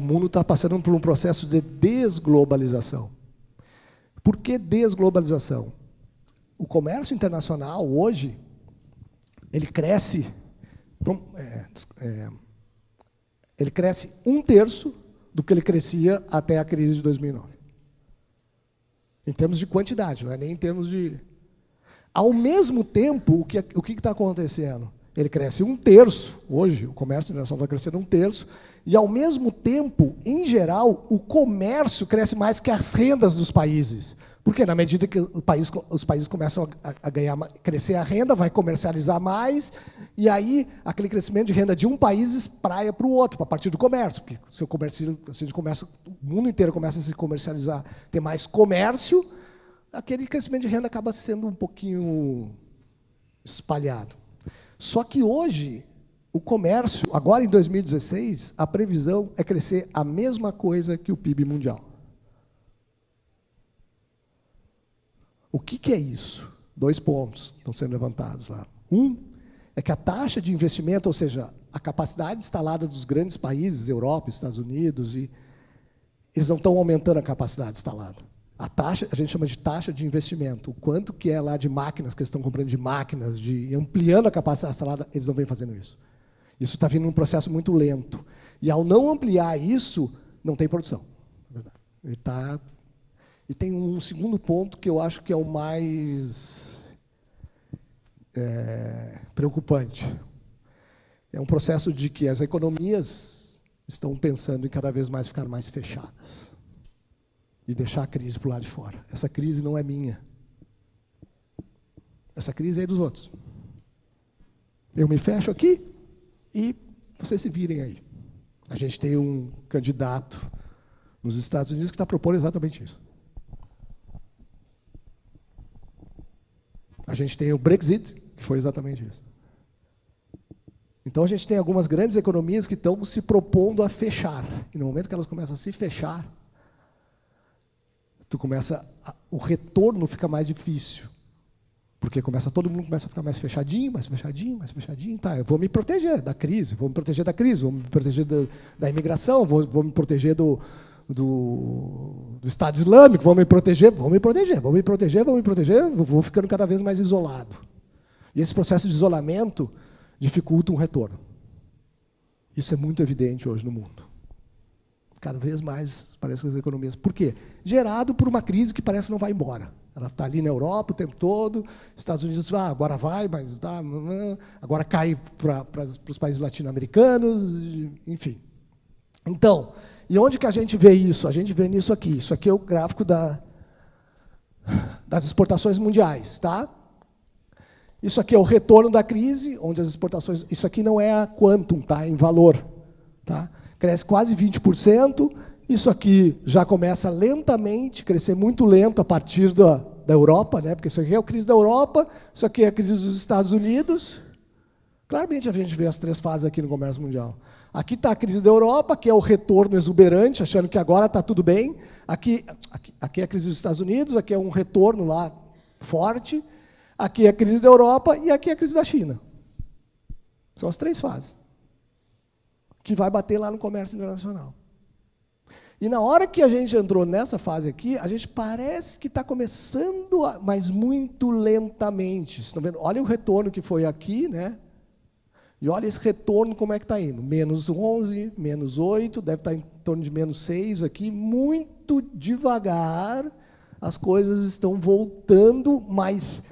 mundo está passando por um processo de desglobalização. Por que desglobalização? O comércio internacional, hoje, ele cresce 1/3 do que ele crescia até a crise de 2009. Em termos de quantidade, não é nem em termos de... Ao mesmo tempo, o que está acontecendo? Ele cresce 1/3, hoje, o comércio internacional está crescendo 1/3, e, ao mesmo tempo, em geral, o comércio cresce mais que as rendas dos países. Porque, na medida que os países começam a crescer a renda, vai comercializar mais, e aí aquele crescimento de renda de um país espraia para o outro, a partir do comércio. Porque se o mundo inteiro começa a se comercializar, ter mais comércio, aquele crescimento de renda acaba sendo um pouquinho espalhado. Só que hoje, o comércio, agora em 2016, a previsão é crescer a mesma coisa que o PIB mundial. O que é isso? 2 pontos estão sendo levantados lá. Um é que a taxa de investimento, ou seja, a capacidade instalada dos grandes países, Europa, Estados Unidos, eles não estão aumentando a capacidade instalada. A gente chama de taxa de investimento. O quanto que é lá de máquinas, que eles estão comprando de máquinas, de ampliando a capacidade instalada, eles não vêm fazendo isso. Isso está vindo num processo muito lento. E, ao não ampliar isso, não tem produção. E tem um segundo ponto que eu acho que é o mais preocupante. É um processo de que as economias estão pensando em cada vez mais ficar mais fechadas e deixar a crise para o lado de fora. Essa crise não é minha. Essa crise é dos outros. Eu me fecho aqui e vocês se virem aí. A gente tem um candidato nos Estados Unidos que está propondo exatamente isso. A gente tem o Brexit, que foi exatamente isso. Então, a gente tem algumas grandes economias que estão se propondo a fechar. E no momento que elas começam a se fechar, o retorno fica mais difícil. Porque todo mundo começa a ficar mais fechadinho, mais fechadinho, mais fechadinho. Tá, eu vou me proteger da crise, vou me proteger da imigração, vou me proteger do Estado Islâmico, vou me proteger, vou ficando cada vez mais isolado. E esse processo de isolamento dificulta um retorno. Isso é muito evidente hoje no mundo. Cada vez mais parece que as economias... Por quê? Gerado por uma crise que parece que não vai embora. Ela está ali na Europa o tempo todo, Estados Unidos, agora vai, mas agora cai para os países latino-americanos, enfim. Então, e onde que a gente vê isso? A gente vê nisso aqui. Isso aqui é o gráfico das exportações mundiais, tá? Isso aqui é o retorno da crise, onde as exportações... Isso aqui não é a quantum, tá? Em valor, tá? Cresce quase 20%. Isso aqui já começa lentamente, crescer muito lento a partir da Europa, né? Porque isso aqui é a crise da Europa, isso aqui é a crise dos Estados Unidos. Claramente a gente vê as 3 fases aqui no comércio mundial. Aqui está a crise da Europa, que é o retorno exuberante, achando que agora está tudo bem. Aqui é a crise dos Estados Unidos, aqui é um retorno lá forte. Aqui é a crise da Europa e aqui é a crise da China. São as 3 fases que vai bater lá no comércio internacional. E na hora que a gente entrou nessa fase aqui, a gente parece que está começando, mas muito lentamente. Vocês estão vendo? Olha o retorno que foi aqui, né? E olha esse retorno como é que está indo. -11, -8, deve estar em torno de -6 aqui. Muito devagar, as coisas estão voltando, mas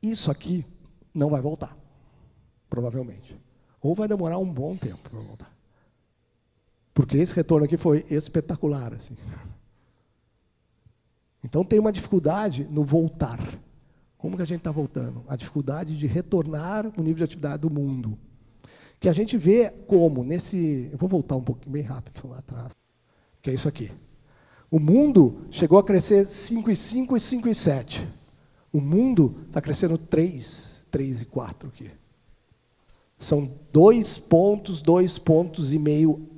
isso aqui não vai voltar, provavelmente. Ou vai demorar um bom tempo para voltar. Porque esse retorno aqui foi espetacular, assim. Então, tem uma dificuldade no voltar. Como que a gente está voltando? A dificuldade de retornar o nível de atividade do mundo. Que a gente vê como, nesse... Eu vou voltar um pouquinho, bem rápido, lá atrás. Que é isso aqui. O mundo chegou a crescer 5,5 e 5,7. O mundo está crescendo 3,4 aqui. São 2,5 pontos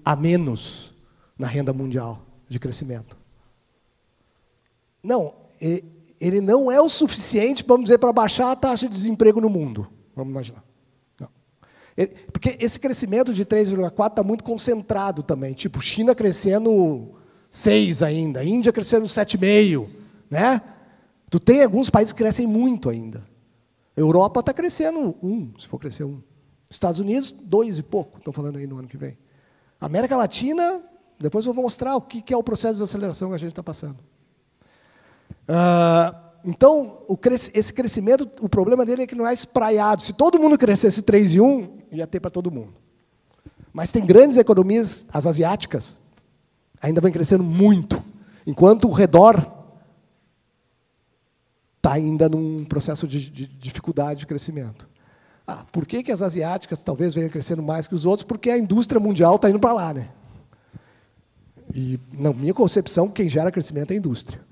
a menos na renda mundial de crescimento. Não, ele não é o suficiente, vamos dizer, para baixar a taxa de desemprego no mundo. Vamos imaginar. Não. Porque esse crescimento de 3,4 está muito concentrado também. Tipo, China crescendo 6 ainda, Índia crescendo 7,5, né? Tu tem alguns países que crescem muito ainda. Europa está crescendo 1, se for crescer 1. Estados Unidos, 2 e pouco, estão falando aí no ano que vem. América Latina, depois eu vou mostrar o que é o processo de desaceleração que a gente está passando. Então, esse crescimento, o problema dele é que não é espraiado. Se todo mundo crescesse 3 e 1, ia ter para todo mundo. Mas tem grandes economias, as asiáticas, ainda vem crescendo muito, enquanto o redor está ainda num processo de dificuldade de crescimento. Por que as asiáticas talvez venham crescendo mais que os outros? Porque a indústria mundial está indo para lá, né? E, na minha concepção, quem gera crescimento é a indústria.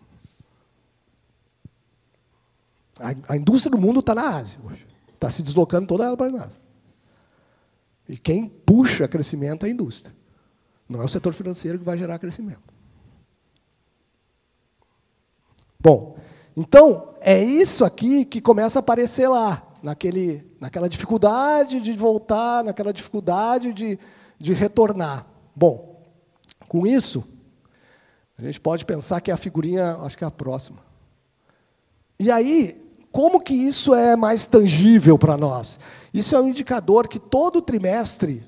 A indústria do mundo está na Ásia hoje. Está se deslocando toda ela para a Ásia. E quem puxa crescimento é a indústria. Não é o setor financeiro que vai gerar crescimento. Bom, então, é isso aqui que começa a aparecer lá, naquela dificuldade de voltar, naquela dificuldade de retornar. Bom, com isso, a gente pode pensar que a figurinha, acho que é a próxima. E aí, como que isso é mais tangível para nós? Isso é um indicador que todo trimestre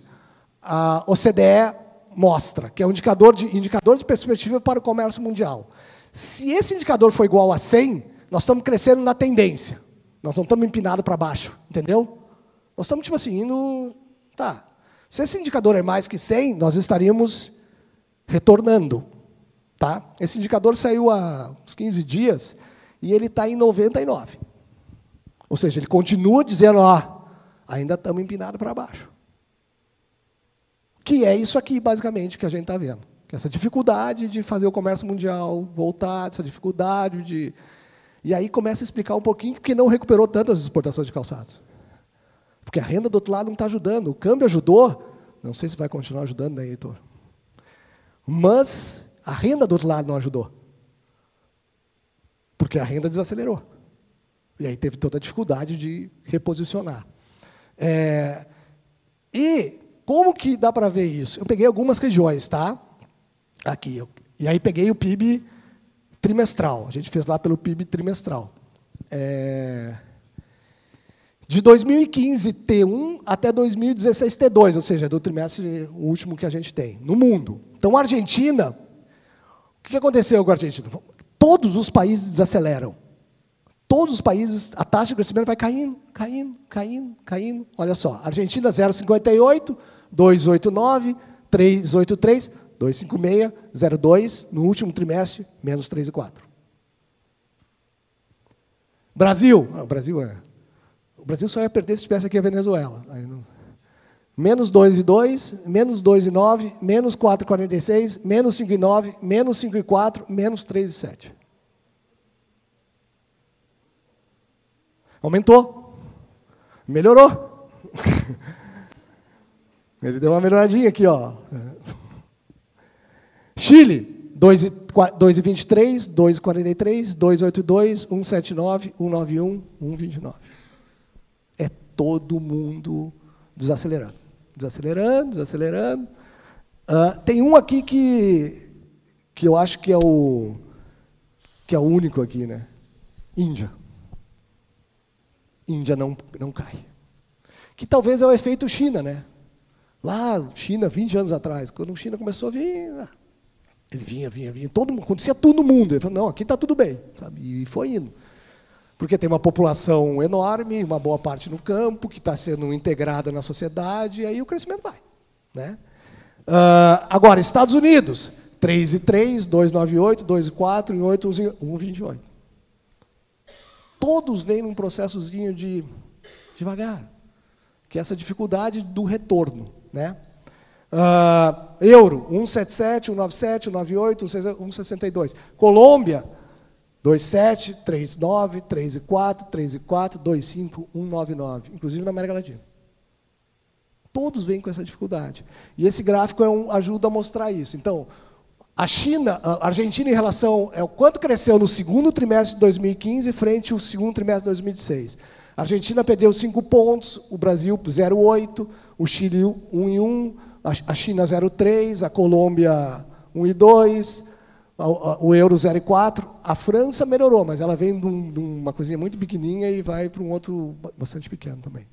a OCDE mostra, que é um indicador de perspectiva para o comércio mundial. Se esse indicador for igual a 100, nós estamos crescendo na tendência. Nós não estamos empinados para baixo, entendeu? Nós estamos, tipo assim, indo... Tá. Se esse indicador é mais que 100, nós estaríamos retornando. Tá? Esse indicador saiu há uns 15 dias e ele está em 99. Ou seja, ele continua dizendo, ainda estamos empinados para baixo. Que é isso aqui, basicamente, que a gente está vendo. Que essa dificuldade de fazer o comércio mundial voltar, essa dificuldade de... E aí começa a explicar um pouquinho que não recuperou tanto as exportações de calçados. Porque a renda do outro lado não está ajudando. O câmbio ajudou, não sei se vai continuar ajudando, né, Heitor? Mas a renda do outro lado não ajudou. Porque a renda desacelerou. E aí teve toda a dificuldade de reposicionar. E como que dá para ver isso? Eu peguei algumas regiões, tá? Aqui. E aí peguei o PIB trimestral. A gente fez lá pelo PIB trimestral. De 2015 T1 até 2016 T2, ou seja, do trimestre o último que a gente tem, no mundo. Então, a Argentina, o que aconteceu com a Argentina? Todos os países desaceleram. Todos os países, a taxa de crescimento vai caindo, caindo, caindo, caindo. Olha só, Argentina 0,58, 2,89, 3,83, 2,56, 0,2, no último trimestre, menos 3,4. Brasil, o Brasil só ia perder se tivesse aqui a Venezuela. Menos 2,2, menos 2,9, menos 4,46, menos 5,9, menos 5,4, menos 3,7. Aumentou. Melhorou. Ele deu uma melhoradinha aqui, ó. Chile, 2,23, 2,43, 2,82, 1,79, 1,91, 1,29. É todo mundo desacelerando. Desacelerando, desacelerando. Tem um aqui que eu acho que é o único aqui, né? Índia. Índia não cai. Que talvez é o efeito China, né? Lá, China, 20 anos atrás, quando a China começou a vir, ele vinha, todo mundo, acontecia tudo no mundo. Ele falou, não, aqui está tudo bem, sabe? E foi indo. Porque tem uma população enorme, uma boa parte no campo, que está sendo integrada na sociedade, e aí o crescimento vai. Né? Agora, Estados Unidos, 3,3, 2,98, 2,4, 8, 1,28. Todos vêm num processozinho de devagar, que é essa dificuldade do retorno. Né? Euro, 1,77, 1,97, 1,98, 1,62. Colômbia, 2,7, 3,9, 3,4, 3,4, 2,5, 1,99. Inclusive na América Latina. Todos vêm com essa dificuldade. E esse gráfico ajuda a mostrar isso. Então, a Argentina em relação ao quanto cresceu no segundo trimestre de 2015 frente ao segundo trimestre de 2016. A Argentina perdeu 5 pontos, o Brasil 0,8, o Chile 1,1, a China 0,3, a Colômbia 1,2, o euro 0,4. A França melhorou, mas ela vem de uma coisinha muito pequenininha e vai para um outro bastante pequeno também.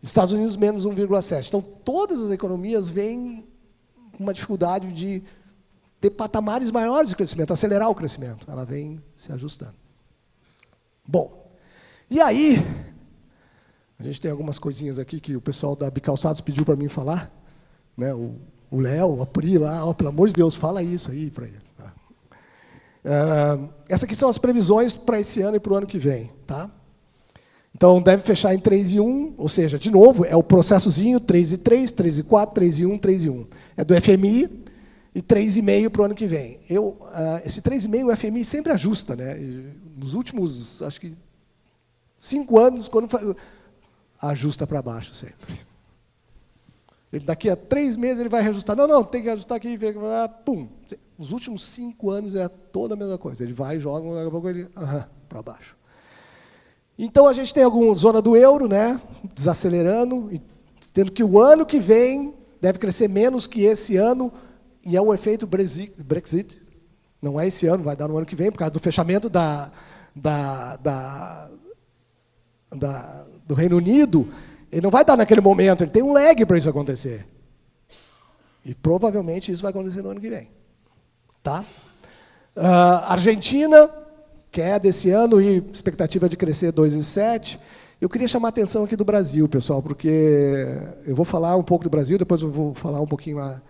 Estados Unidos menos 1,7. Então, todas as economias vêm com uma dificuldade de ter patamares maiores de crescimento, acelerar o crescimento. Ela vem se ajustando. Bom, e aí, a gente tem algumas coisinhas aqui que o pessoal da Bicalçados pediu para mim falar, né? O Léo, a Pri lá, pelo amor de Deus, fala isso aí para eles. Tá? Essas aqui são as previsões para esse ano e para o ano que vem. Tá? Então, deve fechar em 3,1, ou seja, de novo, é o processozinho 3,3, 3,4, 3,1, 3,1. É do FMI e 3,5 para o ano que vem. Esse 3,5 o FMI sempre ajusta. Né? Nos últimos, acho que, 5 anos, quando ajusta para baixo sempre. Daqui a 3 meses ele vai reajustar. Não, tem que ajustar aqui, pum. Os últimos 5 anos é toda a mesma coisa. Ele vai e joga, daqui a pouco ele para baixo. Então, a gente tem alguma zona do euro, né, desacelerando, tendo que o ano que vem deve crescer menos que esse ano, e é o efeito Brexit. Não é esse ano, vai dar no ano que vem, por causa do fechamento do Reino Unido. Ele não vai dar naquele momento, ele tem um lag para isso acontecer. E provavelmente isso vai acontecer no ano que vem. Tá? Argentina, queda esse ano e expectativa de crescer 2,7. Eu queria chamar a atenção aqui do Brasil, pessoal, porque eu vou falar um pouco do Brasil, depois eu vou falar um pouquinho lá.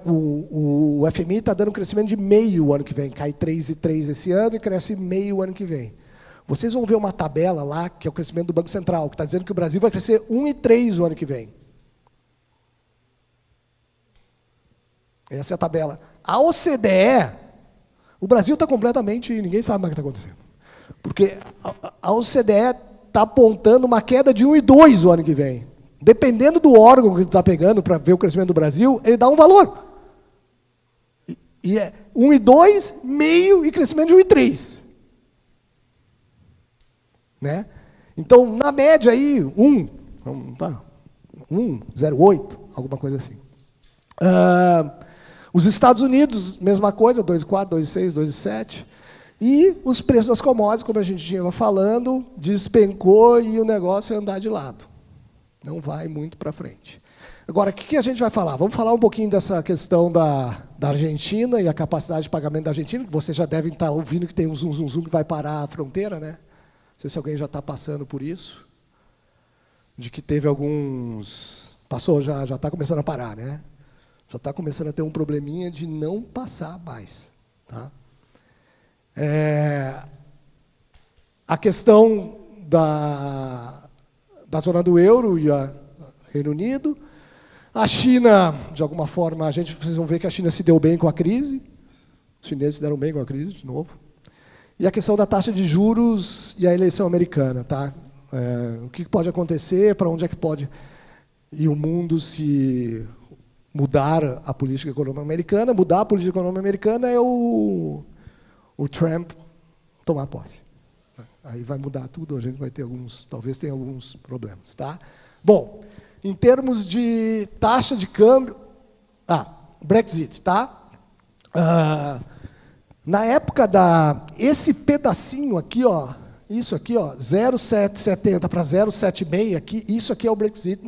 O FMI está dando um crescimento de meio o ano que vem, cai 3,3 esse ano e cresce meio o ano que vem. Vocês vão ver uma tabela lá, que é o crescimento do Banco Central, que está dizendo que o Brasil vai crescer 1,3 o ano que vem. Essa é a tabela. A OCDE, o Brasil está completamente, ninguém sabe mais o que está acontecendo. Porque a OCDE está apontando uma queda de 1,2 o ano que vem. Dependendo do órgão que está pegando para ver o crescimento do Brasil, ele dá um valor. E é 1,2, meio e crescimento de 1,3. Né? Então, na média aí, 1,08, alguma coisa assim. Os Estados Unidos, mesma coisa, 2,4, 2,6, 2,7. E os preços das commodities, como a gente tinha falando, despencou e o negócio é andar de lado. Não vai muito para frente. Agora, o que a gente vai falar? Vamos falar um pouquinho dessa questão da Argentina e a capacidade de pagamento da Argentina, que vocês já devem estar ouvindo que tem um zum que vai parar a fronteira, né? Não sei se alguém já está passando por isso. De que teve alguns... Passou, já está começando a parar, né? Já está começando a ter um probleminha de não passar mais. Tá? A questão da zona do euro e o Reino Unido. A China, de alguma forma, vocês vão ver que a China se deu bem com a crise. Os chineses se deram bem com a crise, de novo. E a questão da taxa de juros e a eleição americana. Tá? O que pode acontecer, para onde é que pode ir o mundo se mudar a política econômica americana. Mudar a política econômica americana é o Trump tomar posse. Aí vai mudar tudo, a gente vai ter talvez tenha alguns problemas. Tá? Bom, em termos de taxa de câmbio... Brexit, tá? Na época esse pedacinho aqui, ó, isso aqui, ó, 0,770 para 0,76 aqui, isso aqui é o Brexit,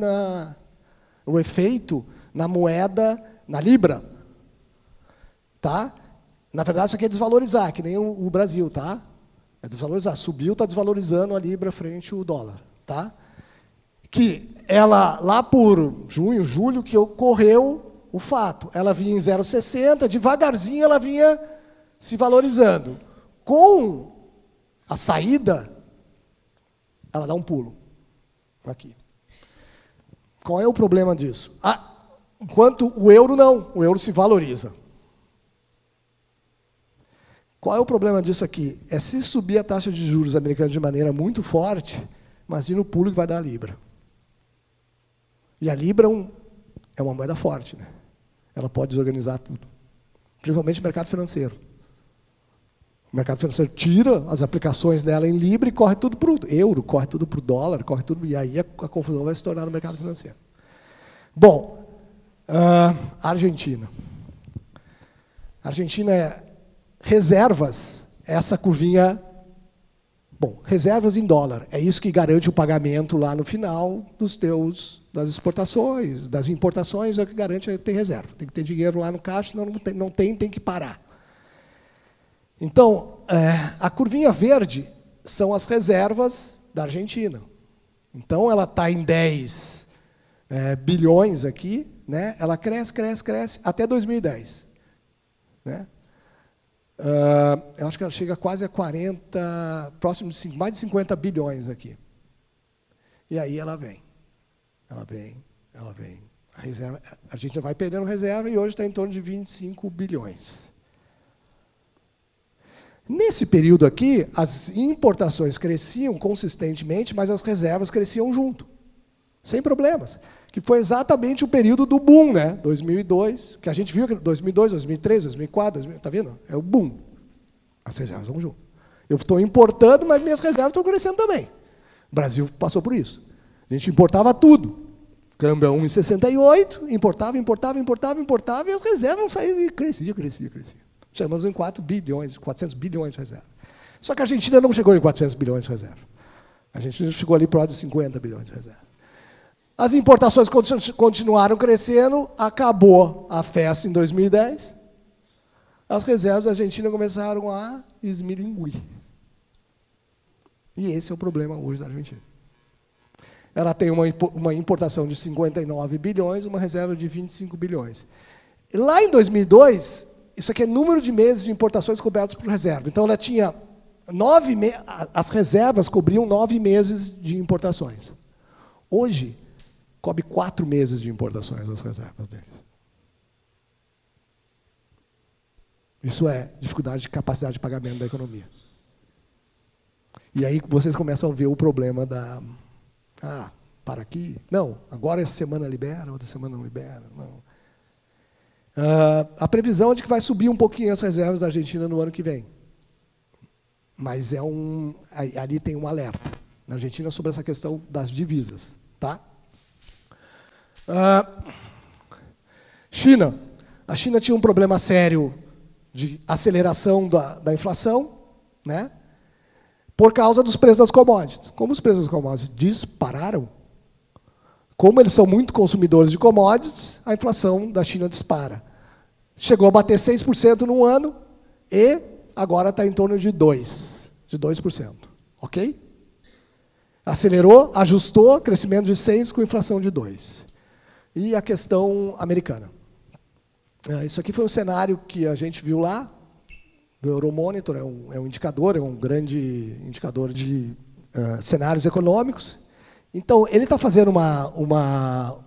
o efeito na moeda, na Libra. Tá? Na verdade, isso aqui é desvalorizar, que nem o Brasil, tá? É desvalorizar. Subiu, está desvalorizando a Libra frente ao dólar. Tá? Que ela, lá por junho, julho, que ocorreu o fato. Ela vinha em 0,60, devagarzinho ela vinha se valorizando. Com a saída, ela dá um pulo. Aqui. Qual é o problema disso? Enquanto o euro não, o euro se valoriza. Qual é o problema disso aqui? É se subir a taxa de juros americana de maneira muito forte, imagina o pulo que vai dar a Libra. E a Libra é uma moeda forte, né? Ela pode desorganizar tudo. Principalmente o mercado financeiro. O mercado financeiro tira as aplicações dela em Libra e corre tudo para o euro, corre tudo para o dólar, corre tudo, e aí a confusão vai se tornar no mercado financeiro. Bom, Argentina. Argentina é reservas, essa curvinha. Bom, reservas em dólar. É isso que garante o pagamento lá no final das exportações, das importações, é o que garante ter reserva. Tem que ter dinheiro lá no caixa, senão não tem que parar. Então, a curvinha verde são as reservas da Argentina. Então, ela está em 10 bilhões aqui, né? Ela cresce até 2010. Né? Eu acho que ela chega quase a 40, próximo de mais de 50 bilhões aqui. E aí ela vem. A Argentina vai perdendo reserva e hoje está em torno de 25 bilhões. Nesse período aqui, as importações cresciam consistentemente, mas as reservas cresciam junto, sem problemas. Que foi exatamente o período do boom, né? 2002, que a gente viu que 2002, 2003, 2004, está vendo? É o boom. As reservas vão junto. Eu estou importando, mas minhas reservas estão crescendo também. O Brasil passou por isso. A gente importava tudo. Câmbio a 1,68, importava, e as reservas não saíam e crescia. Chegamos em 400 bilhões de reserva. Só que a Argentina não chegou em 400 bilhões de reserva. A Argentina chegou ali próximo de 50 bilhões de reserva. As importações continuaram crescendo, acabou a festa em 2010. As reservas da Argentina começaram a esmilinguir. E esse é o problema hoje da Argentina. Ela tem uma importação de 59 bilhões, uma reserva de 25 bilhões. Lá em 2002, isso aqui é número de meses de importações cobertos por reserva. Então, ela tinha as reservas cobriam 9 meses de importações. Hoje, cobre 4 meses de importações as reservas deles. Isso é dificuldade de capacidade de pagamento da economia. E aí vocês começam a ver o problema da... para aqui. Não, agora essa semana libera, outra semana não libera. Não. A previsão é de que vai subir um pouquinho as reservas da Argentina no ano que vem. Mas ali tem um alerta na Argentina sobre essa questão das divisas. Tá? China. A China tinha um problema sério de aceleração da inflação, né? Por causa dos preços das commodities. Como os preços das commodities dispararam, como eles são muito consumidores de commodities, a inflação da China dispara. Chegou a bater 6% num ano e agora está em torno de 2%. Ok? Acelerou, ajustou, crescimento de 6% com inflação de 2%. E a questão americana. Isso aqui foi um cenário que a gente viu lá. O Euromonitor é um indicador, é um grande indicador de cenários econômicos. Então, ele está fazendo uma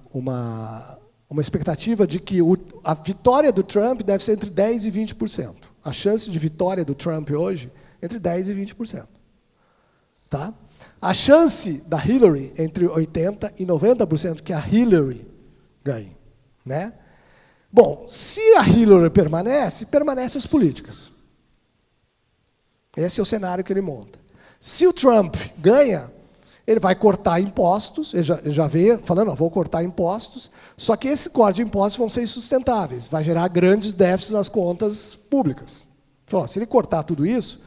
expectativa de que a vitória do Trump deve ser entre 10% e 20%. A chance de vitória do Trump hoje entre 10% e 20%. Tá? A chance da Hillary entre 80% e 90% que a Hillary ganhe. Né? Bom, se a Hillary permanece as políticas. Esse é o cenário que ele monta. Se o Trump ganha, ele vai cortar impostos, ele já veio falando, vou cortar impostos, só que esse corte de impostos vão ser insustentáveis, vai gerar grandes déficits nas contas públicas. Falou, se ele cortar tudo isso,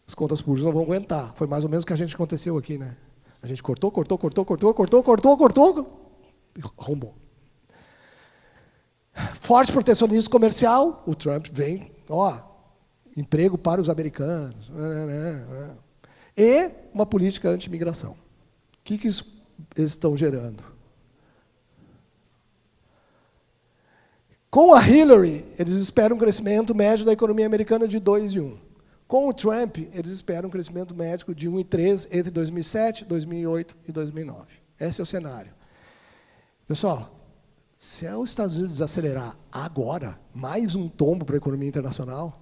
as contas públicas não vão aguentar. Foi mais ou menos o que a gente aconteceu aqui, né? A gente cortou, e arrombou. Forte protecionismo comercial, o Trump vem, emprego para os americanos. E uma política anti-imigração. O que eles estão gerando? Com a Hillary, eles esperam um crescimento médio da economia americana de 2,1%. Com o Trump, eles esperam um crescimento médio de 1,3% entre 2007, 2008 e 2009. Esse é o cenário. Pessoal, se os Estados Unidos desacelerar agora, mais um tombo para a economia internacional,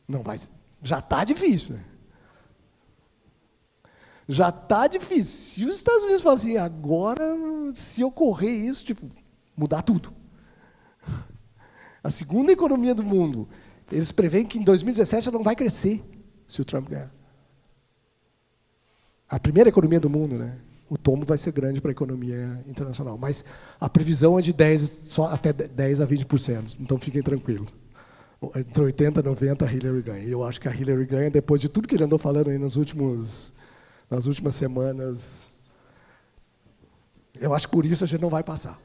não vai, já está difícil. Né? Já está difícil. Se os Estados Unidos falam assim, agora, se ocorrer isso, mudar tudo. A segunda economia do mundo, eles preveem que em 2017 ela não vai crescer, se o Trump ganhar. A primeira economia do mundo, né? o tombo vai ser grande para a economia internacional. Mas a previsão é de 10, só até 10 a 20%. Então, fiquem tranquilos. Entre 80 e 90, a Hillary ganha. E eu acho que a Hillary ganha depois de tudo que ele andou falando aí nas últimas semanas. Eu acho que por isso a gente não vai passar.